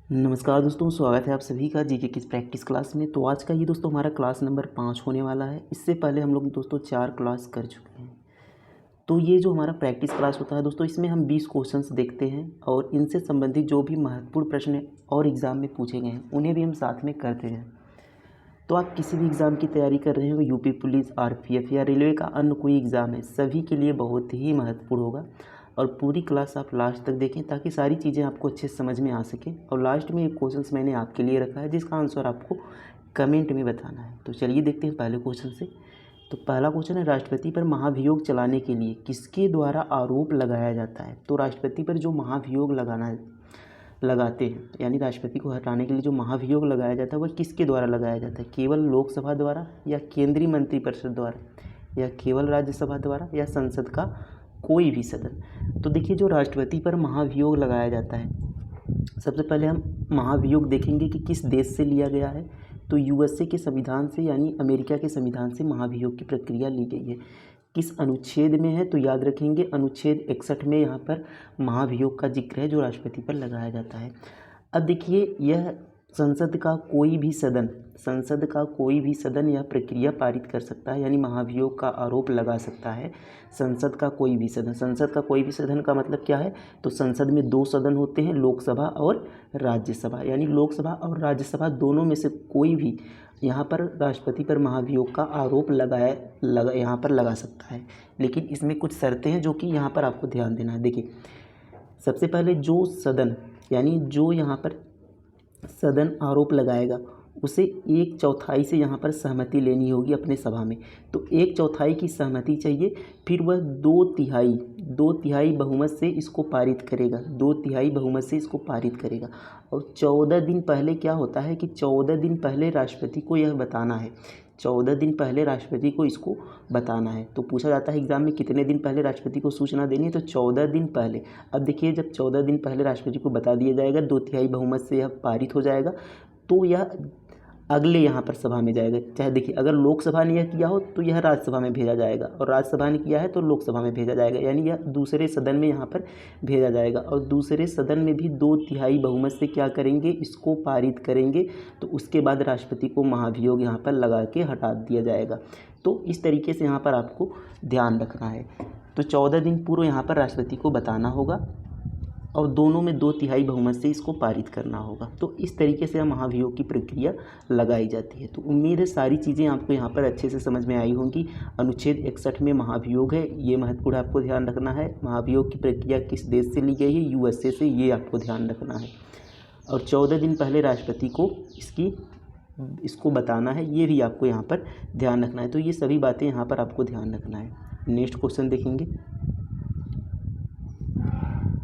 नमस्कार दोस्तों, स्वागत है आप सभी का जीके किस प्रैक्टिस क्लास में। तो आज का ये दोस्तों हमारा क्लास नंबर 5 होने वाला है। इससे पहले हम लोग दोस्तों 4 क्लास कर चुके हैं। तो ये जो हमारा प्रैक्टिस क्लास होता है दोस्तों, इसमें हम 20 क्वेश्चंस देखते हैं और इनसे संबंधित जो भी महत्वपूर्ण प्रश्न और एग्ज़ाम में पूछे गए हैं उन्हें भी हम साथ में करते हैं। तो आप किसी भी एग्ज़ाम की तैयारी कर रहे हो, यूपी पुलिस, आरपीएफ या रेलवे का अन्य कोई एग्ज़ाम है, सभी के लिए बहुत ही महत्वपूर्ण होगा। और पूरी क्लास आप लास्ट तक देखें ताकि सारी चीज़ें आपको अच्छे से समझ में आ सके। और लास्ट में एक क्वेश्चंस मैंने आपके लिए रखा है जिसका आंसर आपको कमेंट में बताना है। तो चलिए देखते हैं पहले क्वेश्चन से। तो पहला क्वेश्चन है, राष्ट्रपति पर महाभियोग चलाने के लिए किसके द्वारा आरोप लगाया जाता है। तो राष्ट्रपति पर जो महाभियोग लगाते हैं, यानी राष्ट्रपति को हटाने के लिए जो महाभियोग लगाया जाता है वह किसके द्वारा लगाया जाता है। केवल लोकसभा द्वारा, या केंद्रीय मंत्रिपरिषद द्वारा, या केवल राज्यसभा द्वारा, या संसद का कोई भी सदन। तो देखिए, जो राष्ट्रपति पर महाभियोग लगाया जाता है, सबसे पहले हम महाभियोग देखेंगे कि किस देश से लिया गया है। तो यूएसए के संविधान से, यानी अमेरिका के संविधान से महाभियोग की प्रक्रिया ली गई है। किस अनुच्छेद में है, तो याद रखेंगे अनुच्छेद 61 में यहाँ पर महाभियोग का जिक्र है जो राष्ट्रपति पर लगाया जाता है। अब देखिए, यह संसद का कोई भी सदन यह प्रक्रिया पारित कर सकता है, यानी महाभियोग का आरोप लगा सकता है संसद का कोई भी सदन। संसद का कोई भी सदन का मतलब क्या है, तो संसद में 2 सदन होते हैं, लोकसभा और राज्यसभा। यानी लोकसभा और राज्यसभा दोनों में से कोई भी यहाँ पर राष्ट्रपति पर महाभियोग का आरोप यहाँ पर लगा सकता है। लेकिन इसमें कुछ शर्तें हैं जो कि यहाँ पर आपको ध्यान देना है। देखिए, सबसे पहले जो सदन, यानी जो यहाँ पर सदन आरोप लगाएगा उसे 1/4 से यहाँ पर सहमति लेनी होगी अपने सभा में। तो 1/4 की सहमति चाहिए, फिर वह 2/3 बहुमत से इसको पारित करेगा। 2/3 बहुमत से इसको पारित करेगा। और 14 दिन पहले क्या होता है कि 14 दिन पहले राष्ट्रपति को यह बताना है। 14 दिन पहले राष्ट्रपति को इसको बताना है। तो पूछा जाता है एग्ज़ाम में कितने दिन पहले राष्ट्रपति को सूचना देनी है, तो 14 दिन पहले। अब देखिए, जब 14 दिन पहले राष्ट्रपति को बता दिया जाएगा, 2/3 बहुमत से यह पारित हो जाएगा, तो यह अगले यहाँ पर सभा में जाएगा। चाहे देखिए, अगर लोकसभा ने यह किया हो तो यह राज्यसभा में भेजा जाएगा, और राज्यसभा ने किया है तो लोकसभा में भेजा जाएगा, यानी यह दूसरे सदन में यहाँ पर भेजा जाएगा। और दूसरे सदन में भी 2/3 बहुमत से क्या करेंगे, इसको पारित करेंगे। तो उसके बाद राष्ट्रपति को महाभियोग यहाँ पर लगा के हटा दिया जाएगा। तो इस तरीके से यहाँ पर आपको ध्यान रखना है। तो 14 दिन पूर्व यहाँ पर राष्ट्रपति को बताना होगा और दोनों में 2/3 बहुमत से इसको पारित करना होगा। तो इस तरीके से महाभियोग की प्रक्रिया लगाई जाती है। तो उम्मीद है सारी चीज़ें आपको यहाँ पर अच्छे से समझ में आई होंगी। अनुच्छेद 61 में महाभियोग है, ये महत्वपूर्ण आपको ध्यान रखना है। महाभियोग की प्रक्रिया किस देश से ली गई है, यूएसए से, ये आपको ध्यान रखना है। और 14 दिन पहले राष्ट्रपति को इसको बताना है, ये भी आपको यहाँ पर ध्यान रखना है। तो ये सभी बातें यहाँ पर आपको ध्यान रखना है। नेक्स्ट क्वेश्चन देखेंगे।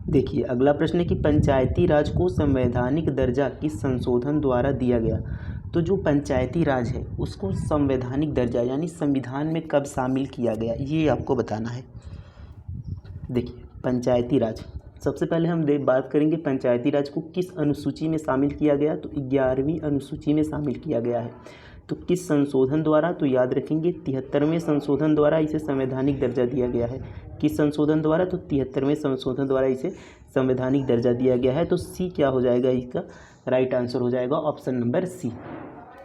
देखिए, अगला प्रश्न है कि पंचायती राज को संवैधानिक दर्जा किस संशोधन द्वारा दिया गया। तो जो पंचायती राज है उसको संवैधानिक दर्जा यानी संविधान में कब शामिल किया गया, ये आपको बताना है। देखिए, पंचायती राज, सबसे पहले हम बात करेंगे पंचायती राज को किस अनुसूची में शामिल किया गया। तो 11वीं अनुसूची में शामिल किया गया है। तो किस संशोधन द्वारा, तो याद रखेंगे 73वें संशोधन द्वारा इसे संवैधानिक दर्जा दिया गया है। किस संशोधन द्वारा, तो 73वें संशोधन द्वारा इसे संवैधानिक दर्जा दिया गया है। तो सी क्या हो जाएगा, इसका राइट आंसर हो जाएगा ऑप्शन नंबर सी।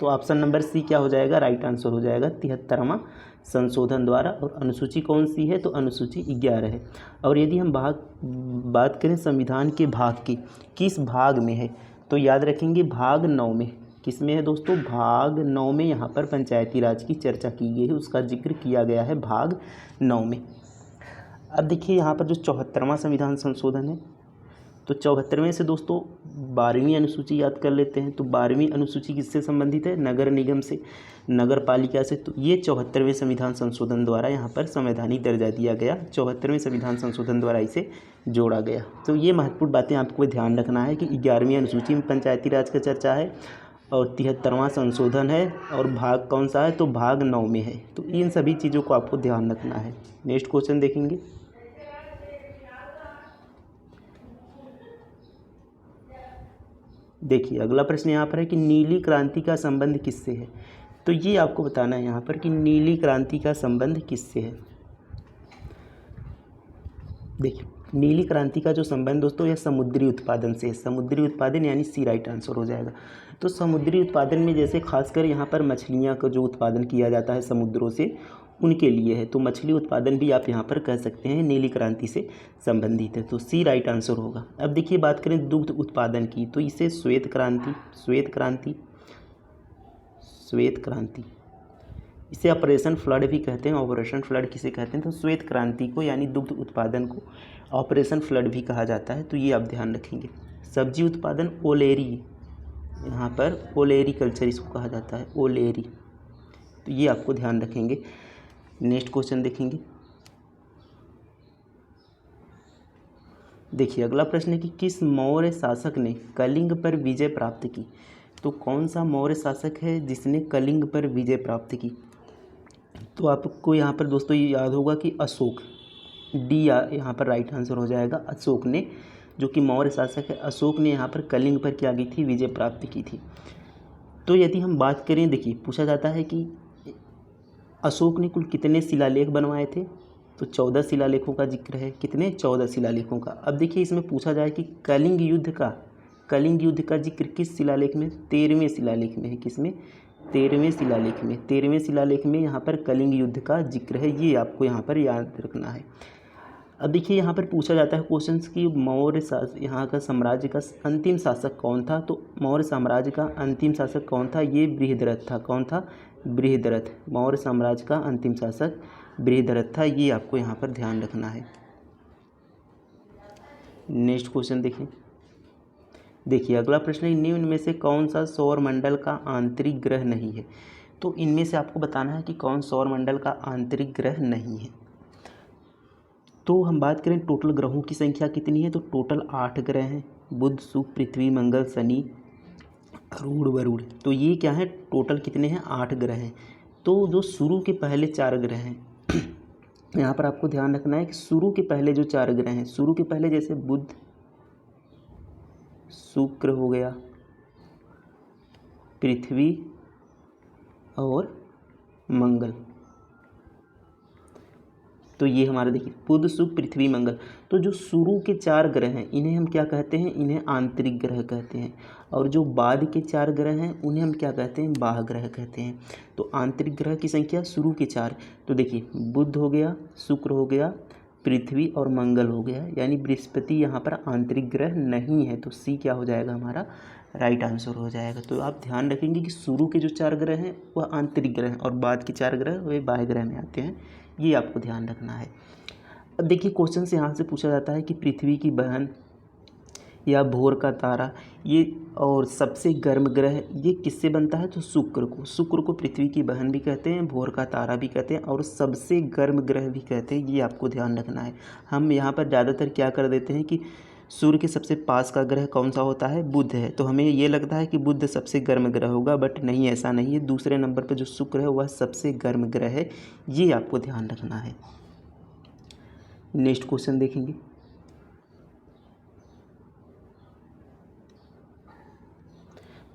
तो ऑप्शन नंबर सी क्या हो जाएगा, राइट आंसर हो जाएगा 73वां संशोधन द्वारा। और अनुसूची कौन सी है, तो अनुसूची 11 है। और यदि हम बात करें संविधान के भाग की, किस भाग में है, तो याद रखेंगे भाग 9 में। किस में है दोस्तों, भाग 9 में यहाँ पर पंचायती राज की चर्चा की गई है, उसका जिक्र किया गया है भाग 9 में। अब देखिए, यहाँ पर जो 74वां संविधान संशोधन है, तो 74वें से दोस्तों 12वीं अनुसूची याद कर लेते हैं। तो 12वीं अनुसूची किससे संबंधित है, नगर निगम से, नगर पालिका से। तो ये 74वें संविधान संशोधन द्वारा यहाँ पर संवैधानिक दर्जा दिया गया। 74वें संविधान संशोधन द्वारा इसे जोड़ा गया। तो ये महत्वपूर्ण बातें आपको ध्यान रखना है कि 11वीं अनुसूची में पंचायती राज का चर्चा है और 73वां संशोधन है, और भाग कौन सा है, तो भाग 9 में है। तो इन सभी चीज़ों को आपको ध्यान रखना है। नेक्स्ट क्वेश्चन देखेंगे। देखिए, अगला प्रश्न यहाँ पर है कि नीली क्रांति का संबंध किससे है। तो ये आपको बताना है यहाँ पर कि नीली क्रांति का संबंध किससे है। देखिए, नीली क्रांति का जो संबंध दोस्तों यह समुद्री उत्पादन से है। समुद्री उत्पादन यानी सी राइट आंसर हो जाएगा। तो समुद्री उत्पादन में जैसे खासकर यहाँ पर मछलियाँ का जो उत्पादन किया जाता है समुद्रों से, उनके लिए है। तो मछली उत्पादन भी आप यहाँ पर कह सकते हैं नीली क्रांति से संबंधित है। तो सी राइट आंसर होगा। अब देखिए बात करें दुग्ध उत्पादन की, तो इसे श्वेत क्रांति इसे ऑपरेशन फ्लड भी कहते हैं। ऑपरेशन फ्लड किसे कहते हैं? तो श्वेत क्रांति को यानी दुग्ध उत्पादन को ऑपरेशन फ्लड भी कहा जाता है। तो ये आप ध्यान रखेंगे। सब्जी उत्पादन ओलेरी, यहाँ पर ओलेरी कल्चर इसको कहा जाता है, ओलेरी। तो ये आपको ध्यान रखेंगे। नेक्स्ट क्वेश्चन देखेंगे। देखिए अगला प्रश्न है कि किस मौर्य शासक ने कलिंग पर विजय प्राप्त की? तो कौन सा मौर्य शासक है जिसने कलिंग पर विजय प्राप्त की? तो आपको यहाँ पर दोस्तों ये याद होगा कि अशोक, डी यहाँ पर राइट आंसर हो जाएगा। अशोक ने, जो कि मौर्य शासक है, अशोक ने यहाँ पर कलिंग पर क्या की थी? विजय प्राप्त की थी। तो यदि हम बात करें, देखिए पूछा जाता है कि अशोक ने कुल कितने शिलालेख बनवाए थे? तो 14 शिलालेखों का जिक्र है। कितने? 14 शिलालेखों का। अब देखिए इसमें पूछा जाए कि कलिंग युद्ध का जिक्र किस शिलालेख में? 13वें शिलालेख में है। किसमें? 13वें शिलालेख में। 13वें शिलालेख में यहाँ पर कलिंग युद्ध का जिक्र है। ये आपको यहाँ पर याद रखना है। अब देखिए यहाँ पर पूछा जाता है क्वेश्चंस कि मौर्य यहाँ का साम्राज्य का अंतिम शासक कौन था? तो मौर्य साम्राज्य का अंतिम शासक कौन था? ये बृहद्रथ था। कौन था? बृहद्रथ। मौर्य साम्राज्य का अंतिम शासक बृहद्रथ था। ये आपको यहाँ पर ध्यान रखना है। नेक्स्ट क्वेश्चन देखें। देखिए अगला प्रश्न है, निम्न में से कौन सा सौर मंडल का आंतरिक ग्रह नहीं है? तो इनमें से आपको बताना है कि कौन सौर मंडल का आंतरिक ग्रह नहीं है। तो हम बात करें टोटल ग्रहों की संख्या कितनी है? तो टोटल 8 ग्रह हैं। बुध, शुक्र, पृथ्वी, मंगल, शनि, अरुण, वरुण। तो ये क्या है? टोटल कितने हैं? 8 ग्रह हैं। तो जो शुरू के पहले 4 ग्रह हैं यहाँ पर आपको ध्यान रखना है कि शुरू के पहले जो 4 ग्रह हैं, शुरू के पहले जैसे बुध, शुक्र हो गया, पृथ्वी और मंगल। तो ये हमारे देखिए बुध, शुक्र, पृथ्वी, मंगल। तो जो शुरू के 4 ग्रह हैं इन्हें हम क्या कहते हैं? इन्हें आंतरिक ग्रह कहते हैं। और जो बाद के 4 ग्रह हैं उन्हें हम क्या कहते हैं? बाह्य ग्रह कहते हैं। तो आंतरिक ग्रह की संख्या शुरू के 4। तो देखिए बुध हो गया, शुक्र हो गया, पृथ्वी और मंगल हो गया, यानी बृहस्पति यहाँ पर आंतरिक ग्रह नहीं है। तो सी क्या हो जाएगा? हमारा राइट आंसर हो जाएगा। तो आप ध्यान रखेंगे कि शुरू के जो 4 ग्रह हैं वह आंतरिक ग्रह हैं और बाद के 4 ग्रह वे बाह्य ग्रह में आते हैं। ये आपको ध्यान रखना है। अब देखिए क्वेश्चन से यहाँ से पूछा जाता है कि पृथ्वी की बहन या भोर का तारा ये और सबसे गर्म ग्रह ये किससे बनता है? तो शुक्र को। शुक्र को पृथ्वी की बहन भी कहते हैं, भोर का तारा भी कहते हैं और सबसे गर्म ग्रह भी कहते हैं। ये आपको ध्यान रखना है। हम यहाँ पर ज़्यादातर क्या कर देते हैं कि सूर्य के सबसे पास का ग्रह कौन सा होता है? बुध है। तो हमें ये लगता है कि बुध सबसे गर्म ग्रह होगा, बट नहीं, ऐसा नहीं है। दूसरे नंबर पर जो शुक्र है वह सबसे गर्म ग्रह है। ये आपको ध्यान रखना है। नेक्स्ट क्वेश्चन देखेंगे।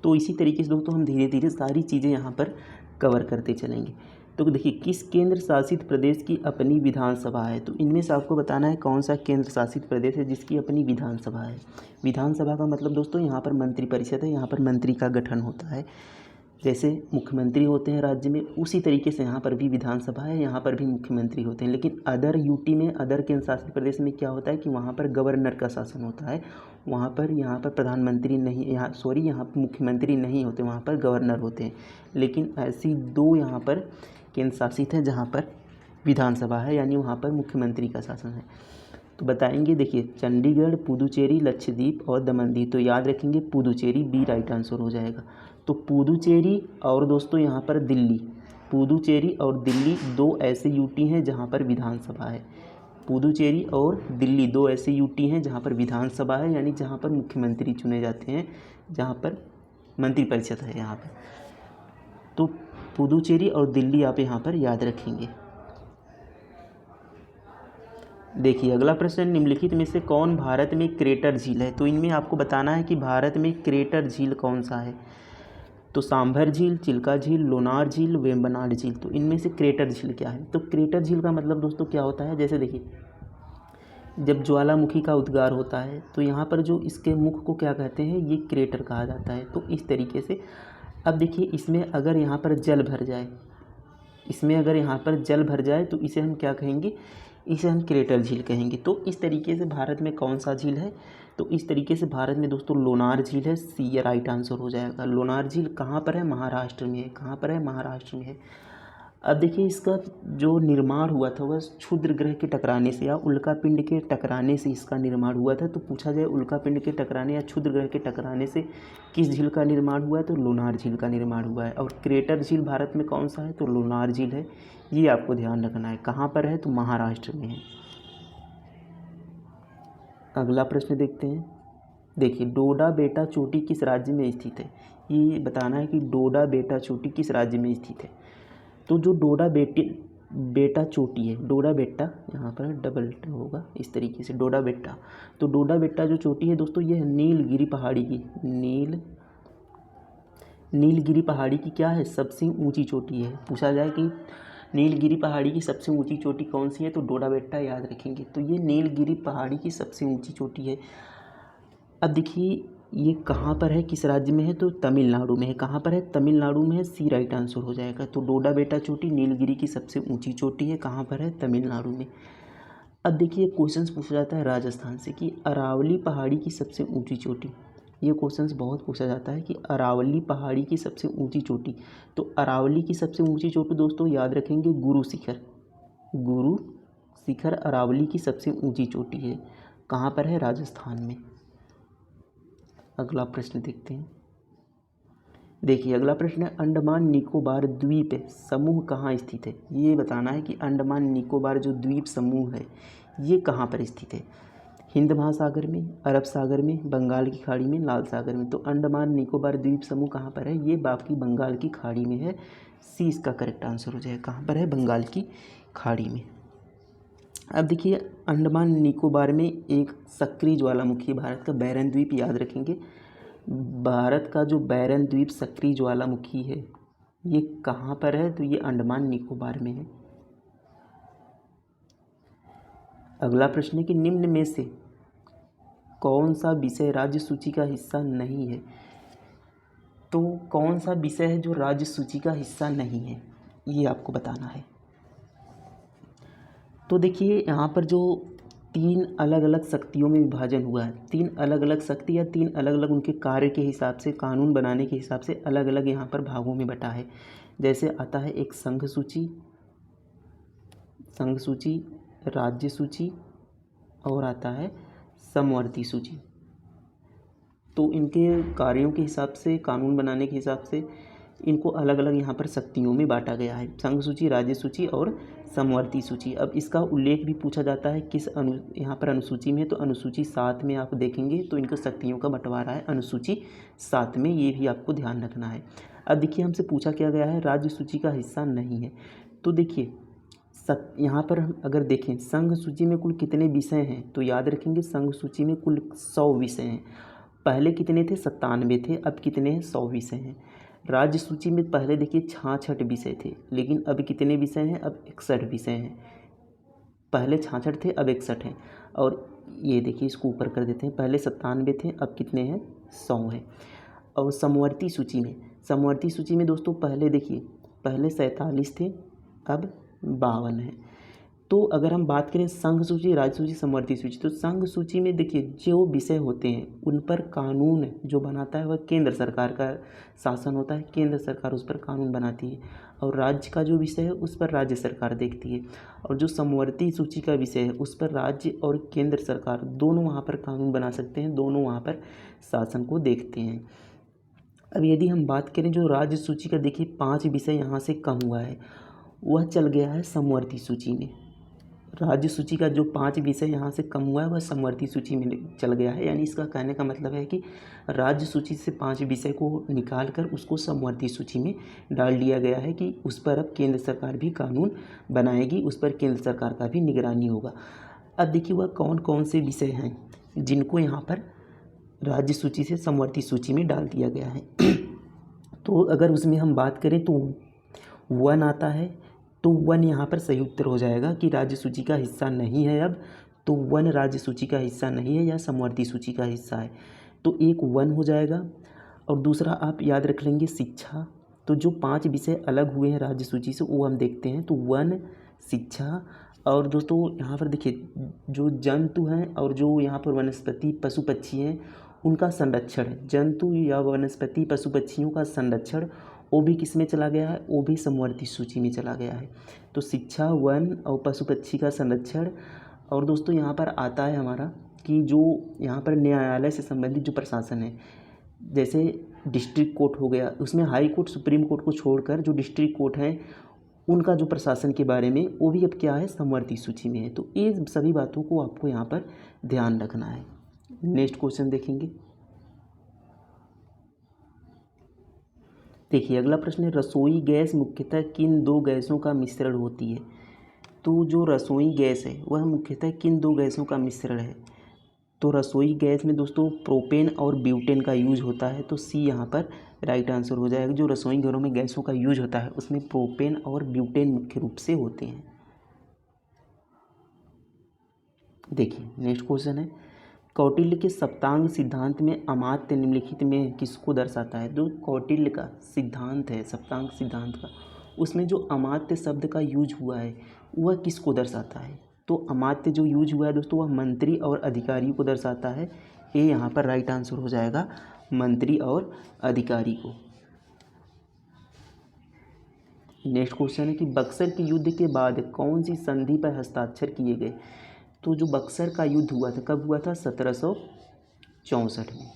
तो इसी तरीके से दोस्तों हम धीरे धीरे सारी चीज़ें यहाँ पर कवर करते चलेंगे। तो देखिए किस केंद्र शासित प्रदेश की अपनी विधानसभा है? तो इनमें से आपको बताना है कौन सा केंद्र शासित प्रदेश है जिसकी अपनी विधानसभा है। विधानसभा का मतलब दोस्तों यहाँ पर मंत्रिपरिषद है। यहाँ पर मंत्री का गठन होता है। जैसे मुख्यमंत्री होते हैं राज्य में, उसी तरीके से यहाँ पर भी विधानसभा है, यहाँ पर भी मुख्यमंत्री होते हैं। लेकिन अदर यूटी में, अदर केंद्र शासित प्रदेश में क्या होता है कि वहाँ पर गवर्नर का शासन होता है। वहाँ पर प्रधानमंत्री नहीं, यहाँ पर मुख्यमंत्री नहीं होते, वहाँ पर गवर्नर होते हैं। लेकिन ऐसी 2 यहाँ पर केंद्र शासित है जहाँ पर विधानसभा है, यानी वहाँ पर मुख्यमंत्री का शासन है। तो बताएंगे, देखिए चंडीगढ़, पुदुचेरी, लक्षद्वीप और दमन-दीव। तो याद रखेंगे पुदुचेरी, बी राइट आंसर हो जाएगा। तो पुदुचेरी और दोस्तों यहाँ पर दिल्ली, पुदुचेरी और दिल्ली 2 ऐसे यूटी हैं जहाँ पर विधानसभा है। पुदुचेरी और दिल्ली 2 ऐसे यूटी हैं जहाँ पर विधानसभा है, यानी जहाँ पर मुख्यमंत्री चुने जाते हैं, जहाँ पर मंत्रिपरिषद है यहाँ पर। तो पुदुचेरी और दिल्ली आप यहाँ पर याद रखेंगे। देखिए अगला प्रश्न, निम्नलिखित में से कौन भारत में क्रेटर झील है? तो इनमें आपको बताना है कि भारत में क्रेटर झील कौन सा है। तो सांभर झील, चिल्का झील, लोनार झील, वेम्बनाड झील। तो इनमें से क्रेटर झील क्या है? तो क्रेटर झील का मतलब दोस्तों क्या होता है? जैसे देखिए जब ज्वालामुखी का उद्गार होता है तो यहाँ पर जो इसके मुख को क्या कहते हैं, ये क्रेटर कहा जाता है। तो इस तरीके से अब देखिए इसमें अगर यहाँ पर जल भर जाए, इसमें अगर यहाँ पर जल भर जाए तो इसे हम क्या कहेंगे, इसे हम क्रेटर झील कहेंगे। तो इस तरीके से भारत में कौन सा झील है, तो इस तरीके से भारत में दोस्तों लोनार झील है। सी ये राइट आंसर हो जाएगा। लोनार झील कहाँ पर है, महाराष्ट्र में है। कहाँ पर है, महाराष्ट्र में है। अब देखिए इसका जो निर्माण हुआ था वह क्षुद्र ग्रह के टकराने से या उल्का पिंड के टकराने से इसका निर्माण हुआ था। तो पूछा जाए उल्का पिंड के टकराने या क्षुद्र ग्रह के टकराने से किस झील का निर्माण हुआ है, तो लोनार झील का निर्माण हुआ है। और क्रेटर झील भारत में कौन सा है, तो लोनार झील है। ये आपको ध्यान रखना है। कहाँ पर है, तो महाराष्ट्र में है। अगला प्रश्न देखते हैं। देखिए डोडा बेटा चोटी किस राज्य में स्थित है, ये बताना है कि डोडा बेटा चोटी किस राज्य में स्थित है। तो जो डोडा बेटा चोटी है, डोडा बेटा यहाँ पर डबल होगा इस तरीके से, डोडा बेटा। तो डोडा बेटा जो चोटी है दोस्तों ये नीलगिरी पहाड़ी की नीलगिरी पहाड़ी की क्या है, सबसे ऊंची चोटी है। पूछा जाए कि नीलगिरी पहाड़ी की सबसे ऊंची चोटी कौन सी है, तो डोडा बेटा याद रखेंगे। तो ये नीलगिरी पहाड़ी की सबसे ऊंची चोटी है। अब देखिए ये कहाँ पर है, किस राज्य में है, तो तमिलनाडु में है। कहाँ पर है, तमिलनाडु में है। सी राइट आंसर हो जाएगा। तो डोडा बेटा चोटी नीलगिरी की सबसे ऊंची चोटी है। कहाँ पर है, तमिलनाडु में। अब देखिए क्वेश्चंस पूछा जाता है राजस्थान से कि अरावली पहाड़ी की सबसे ऊंची चोटी। ये क्वेश्चंस बहुत पूछा जाता है कि अरावली पहाड़ी की सबसे ऊंची चोटी। तो अरावली की सबसे ऊंची चोटी दोस्तों याद रखेंगे गुरु शिखर अरावली की सबसे ऊंची चोटी है। कहाँ पर है, राजस्थान में। अगला प्रश्न देखते हैं। देखिए अगला प्रश्न है अंडमान निकोबार द्वीप समूह कहाँ स्थित है। ये बताना है कि अंडमान निकोबार जो द्वीप समूह है ये कहाँ पर स्थित है। हिंद महासागर में, अरब सागर में, बंगाल की खाड़ी में, लाल सागर में। तो अंडमान निकोबार द्वीप समूह कहाँ पर है, ये बाकी बंगाल की खाड़ी में है। सी इसका करेक्ट आंसर हो जाएगा। कहाँ पर है, बंगाल की खाड़ी में। अब देखिए अंडमान निकोबार में एक सक्रिय ज्वालामुखी, भारत का बैरन द्वीप याद रखेंगे। भारत का जो बैरन द्वीप सक्रिय ज्वालामुखी है ये कहाँ पर है, तो ये अंडमान निकोबार में है। अगला प्रश्न है कि निम्न में से कौन सा विषय राज्य सूची का हिस्सा नहीं है। तो कौन सा विषय है जो राज्य सूची का हिस्सा नहीं है, ये आपको बताना है। तो देखिए यहाँ पर जो तीन अलग अलग शक्तियों में विभाजन हुआ है, तीन अलग अलग शक्ति या तीन अलग अलग उनके कार्य के हिसाब से, कानून बनाने के हिसाब से अलग अलग यहाँ पर भागों में बटा है। जैसे आता है एक संघ सूची, राज्य सूची और आता है समवर्ती सूची। तो इनके कार्यों के हिसाब से, कानून बनाने के हिसाब से इनको अलग अलग यहाँ पर शक्तियों में बांटा गया है, संघ सूची, राज्य सूची और समवर्ती सूची। अब इसका उल्लेख भी पूछा जाता है किस यहाँ पर अनुसूची में, तो अनुसूची 7 में आप देखेंगे तो इनके शक्तियों का बंटवारा है अनुसूची 7 में, ये भी आपको ध्यान रखना है। अब देखिए हमसे पूछा क्या गया है, राज्य सूची का हिस्सा नहीं है। तो देखिए यहाँ पर हम अगर देखें संघ सूची में कुल कितने विषय हैं, तो याद रखेंगे संघ सूची में कुल 100 विषय हैं। पहले कितने थे, 97 थे, अब कितने हैं, 100 विषय हैं। राज्य सूची में पहले देखिए 66 विषय थे, लेकिन अब कितने विषय हैं, अब 61 विषय हैं। पहले 66 थे, अब 61 हैं। और ये देखिए इसको ऊपर कर देते हैं, पहले 97 थे, अब कितने हैं, 100 हैं। और समवर्ती सूची में दोस्तों पहले देखिए पहले 47 थे, अब 52 हैं। तो अगर हम बात करें संघ सूची, राज्य सूची, समवर्ती सूची, तो संघ सूची में देखिए जो विषय होते हैं उन पर कानून जो बनाता है वह केंद्र सरकार का शासन होता है, केंद्र सरकार उस पर कानून बनाती है। और राज्य का जो विषय है उस पर राज्य सरकार देखती है। और जो समवर्ती सूची का विषय है उस पर राज्य और केंद्र सरकार दोनों वहाँ पर कानून बना सकते हैं, दोनों वहाँ पर शासन को देखते हैं। अब यदि हम बात करें जो राज्य सूची का, देखिए 5 विषय यहाँ से कम हुआ है, वह चल गया है समवर्ती सूची में। राज्य सूची का जो 5 विषय यहाँ से कम हुआ है वह समवर्ती सूची में चल गया है। यानी इसका कहने का मतलब है कि राज्य सूची से 5 विषय को निकाल कर उसको समवर्ती सूची में डाल दिया गया है कि उस पर अब केंद्र सरकार भी कानून बनाएगी, उस पर केंद्र सरकार का भी निगरानी होगा। अब देखिए वह कौन कौन से विषय हैं जिनको यहाँ पर राज्य सूची से समवर्ती सूची में डाल दिया गया है। तो अगर उसमें हम बात करें तो वन आता है, तो वन यहाँ पर सही उत्तर हो जाएगा कि राज्य सूची का हिस्सा नहीं है अब। तो वन राज्य सूची का हिस्सा नहीं है या समवर्ती सूची का हिस्सा है, तो एक वन हो जाएगा। और दूसरा आप याद रख लेंगे शिक्षा। तो जो 5 विषय अलग हुए हैं राज्य सूची से वो हम देखते हैं, तो वन, शिक्षा। और दोस्तों यहाँ पर देखिए जो जंतु हैं और जो यहाँ पर वनस्पति पशु पक्षी हैं उनका संरक्षण, जंतु या वनस्पति पशु पक्षियों का संरक्षण वो भी किस में चला गया है, वो भी समवर्ती सूची में चला गया है। तो शिक्षा, वन और पशु पक्षी का संरक्षण। और दोस्तों यहाँ पर आता है हमारा कि जो यहाँ पर न्यायालय से संबंधित जो प्रशासन है, जैसे डिस्ट्रिक्ट कोर्ट हो गया, उसमें हाई कोर्ट सुप्रीम कोर्ट को छोड़कर जो डिस्ट्रिक्ट कोर्ट हैं उनका जो प्रशासन के बारे में वो भी अब क्या है, समवर्ती सूची में है। तो ये सभी बातों को आपको यहाँ पर ध्यान रखना है। नेक्स्ट क्वेश्चन देखेंगे। देखिए अगला प्रश्न है, रसोई गैस मुख्यतः किन 2 गैसों का मिश्रण होती है। तो जो रसोई गैस है वह मुख्यतः किन 2 गैसों का मिश्रण है। तो रसोई गैस में दोस्तों प्रोपेन और ब्यूटेन का यूज होता है, तो सी यहाँ पर राइट आंसर हो जाएगा। जो रसोई घरों में गैसों का यूज होता है उसमें प्रोपेन और ब्यूटेन मुख्य रूप से होते हैं। देखिए नेक्स्ट क्वेश्चन है, कौटिल्य के सप्तांग सिद्धांत में अमात्य निम्नलिखित में किसको दर्शाता है। जो कौटिल्य का सिद्धांत है सप्तांग सिद्धांत का, उसमें जो अमात्य शब्द का यूज हुआ है वह किसको दर्शाता है। तो अमात्य जो यूज हुआ है दोस्तों वह मंत्री और अधिकारी को दर्शाता है। ये यहाँ पर राइट आंसर हो जाएगा, मंत्री और अधिकारी को। नेक्स्ट क्वेश्चन है कि बक्सर के युद्ध के बाद कौन सी संधि पर हस्ताक्षर किए गए। तो जो बक्सर का युद्ध हुआ था कब हुआ था, 1764 में।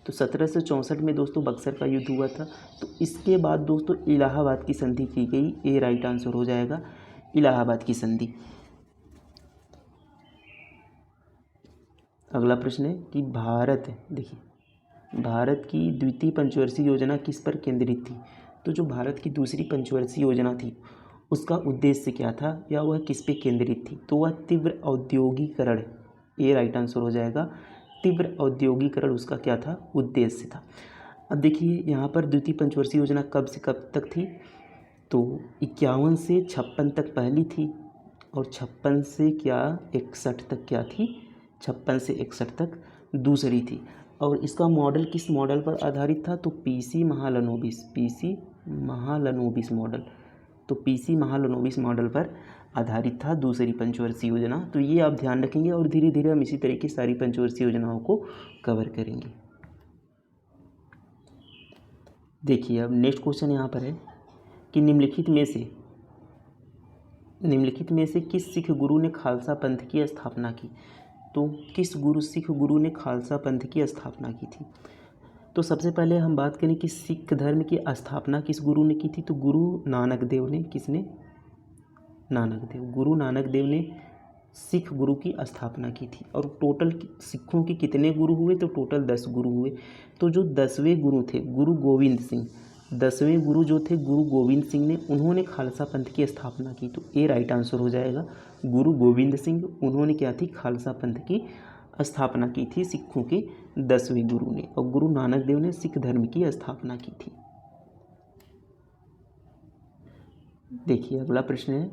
तो 1764 में दोस्तों बक्सर का युद्ध हुआ था। तो इसके बाद दोस्तों इलाहाबाद की संधि की गई, ये राइट आंसर हो जाएगा, इलाहाबाद की संधि। अगला प्रश्न है कि भारत की द्वितीय पंचवर्षीय योजना किस पर केंद्रित थी। तो जो भारत की दूसरी पंचवर्षीय योजना थी उसका उद्देश्य क्या था या वह किस पे केंद्रित थी। तो वह तीव्र औद्योगिकरण, ये राइट आंसर हो जाएगा, तीव्र औद्योगिकरण उसका क्या था, उद्देश्य था। अब देखिए यहाँ पर द्वितीय पंचवर्षीय योजना कब से कब तक थी। तो 51 से 56 तक पहली थी और 56 से 61 तक क्या थी, 56 से 61 तक दूसरी थी। और इसका मॉडल किस मॉडल पर आधारित था, तो पीसी महालनोबिस मॉडल। तो पीसी महालनोबिस मॉडल पर आधारित था दूसरी पंचवर्षीय योजना। तो ये आप ध्यान रखेंगे और धीरे धीरे हम इसी तरीके की सारी पंचवर्षीय योजनाओं को कवर करेंगे। देखिए अब नेक्स्ट क्वेश्चन यहाँ पर है कि निम्नलिखित में से किस सिख गुरु ने खालसा पंथ की स्थापना की। तो किस सिख गुरु ने खालसा पंथ की स्थापना की थी। तो सबसे पहले हम बात करें कि सिख धर्म की स्थापना किस गुरु ने की थी। तो गुरु नानक देव ने, गुरु नानक देव ने सिख गुरु की स्थापना की थी। और टोटल सिखों के कितने गुरु हुए, तो टोटल 10 गुरु हुए। तो जो 10वें गुरु थे गुरु गोविंद सिंह, 10वें गुरु जो थे गुरु गोविंद सिंह ने, उन्होंने खालसा पंथ की स्थापना की। तो ये राइट आंसर हो जाएगा, गुरु गोविंद सिंह, उन्होंने क्या थी, खालसा पंथ की स्थापना की थी सिखों के 10वें गुरु ने। और गुरु नानक देव ने सिख धर्म की स्थापना की थी। देखिए अगला प्रश्न है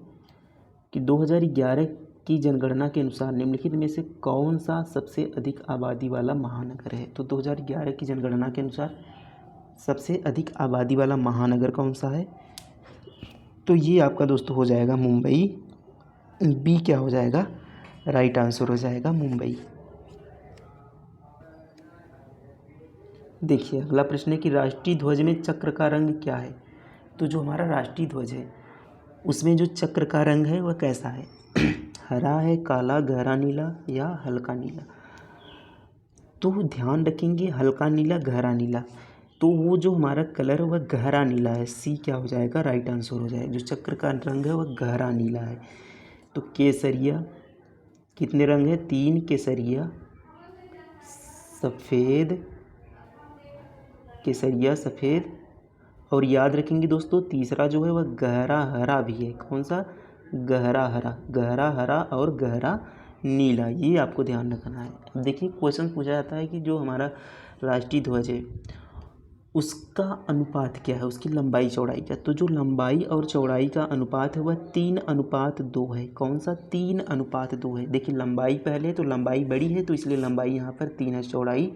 कि 2011 की जनगणना के अनुसार निम्नलिखित में से कौन सा सबसे अधिक आबादी वाला महानगर है। तो 2011 की जनगणना के अनुसार सबसे अधिक आबादी वाला महानगर कौन सा है। तो ये आपका दोस्तों हो जाएगा मुंबई, बी क्या हो जाएगा, राइट आंसर हो जाएगा मुंबई। देखिए अगला प्रश्न है कि राष्ट्रीय ध्वज में चक्र का रंग क्या है। तो जो हमारा राष्ट्रीय ध्वज है उसमें जो चक्र का रंग है वह कैसा है, हरा है, काला, गहरा नीला या हल्का नीला। तो ध्यान रखेंगे हल्का नीला, गहरा नीला। तो वो जो हमारा कलर है वह गहरा नीला है, सी क्या हो जाएगा, राइट आंसर हो जाएगा। जो चक्र का रंग है वह गहरा नीला है। तो केसरिया, कितने रंग है, 3, केसरिया, सफ़ेद और याद रखेंगे दोस्तों तीसरा जो है वह गहरा हरा भी है। कौन सा, गहरा हरा और गहरा नीला, ये आपको ध्यान रखना है। अब देखिए क्वेश्चन पूछा जाता है कि जो हमारा राष्ट्रीय ध्वज है उसका अनुपात क्या है, उसकी लंबाई चौड़ाई का। तो जो लंबाई और चौड़ाई का अनुपात है वह 3:2 है। कौन सा? 3:2 है। देखिए लंबाई पहले है तो लंबाई बड़ी है तो इसलिए लंबाई यहाँ पर 3 है, चौड़ाई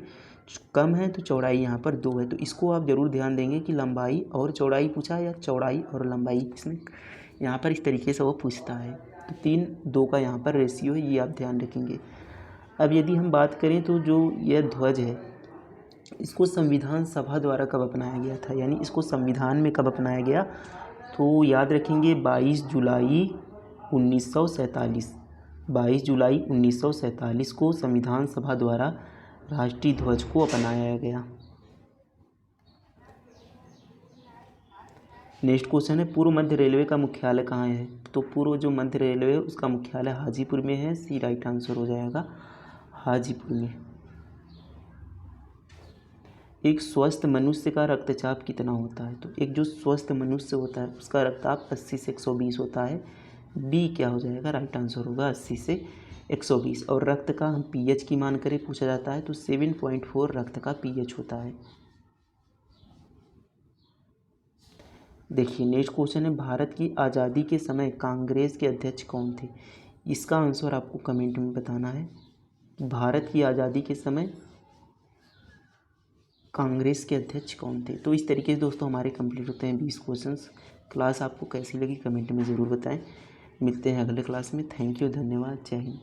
कम है तो चौड़ाई यहाँ पर 2 है। तो इसको आप ज़रूर ध्यान देंगे कि लंबाई और चौड़ाई पूछा है या चौड़ाई और लंबाई, इसमें यहाँ पर इस तरीके से वो पूछता है। तो 3:2 का यहाँ पर रेशियो है, ये आप ध्यान रखेंगे। अब यदि हम बात करें तो जो यह ध्वज है इसको संविधान सभा द्वारा कब अपनाया गया था, यानी इसको संविधान में कब अपनाया गया, तो याद रखेंगे 22 जुलाई 1947। 22 जुलाई 1947 को संविधान सभा द्वारा राष्ट्रीय ध्वज को अपनाया गया। नेक्स्ट क्वेश्चन है, पूर्व मध्य रेलवे का मुख्यालय कहाँ है। तो पूर्व जो मध्य रेलवे है उसका मुख्यालय हाजीपुर में है। सी राइट आंसर हो जाएगा, हाजीपुर में। एक स्वस्थ मनुष्य का रक्तचाप कितना होता है। तो एक जो स्वस्थ मनुष्य होता है उसका रक्तचाप 80 से 120 होता है। बी क्या हो जाएगा, राइट आंसर होगा 80 से 120। और रक्त का हम पीएच की मान करें पूछा जाता है तो 7.4 रक्त का पीएच होता है। देखिए नेक्स्ट क्वेश्चन है, भारत की आज़ादी के समय कांग्रेस के अध्यक्ष कौन थे। इसका आंसर आपको कमेंट में बताना है। भारत की आज़ादी के समय कांग्रेस के अध्यक्ष कौन थे। तो इस तरीके से दोस्तों हमारे कंप्लीट होते हैं 20 क्वेश्चंस। क्लास आपको कैसी लगी कमेंट में ज़रूर बताएं। मिलते हैं अगले क्लास में। थैंक यू, धन्यवाद, जय हिंद।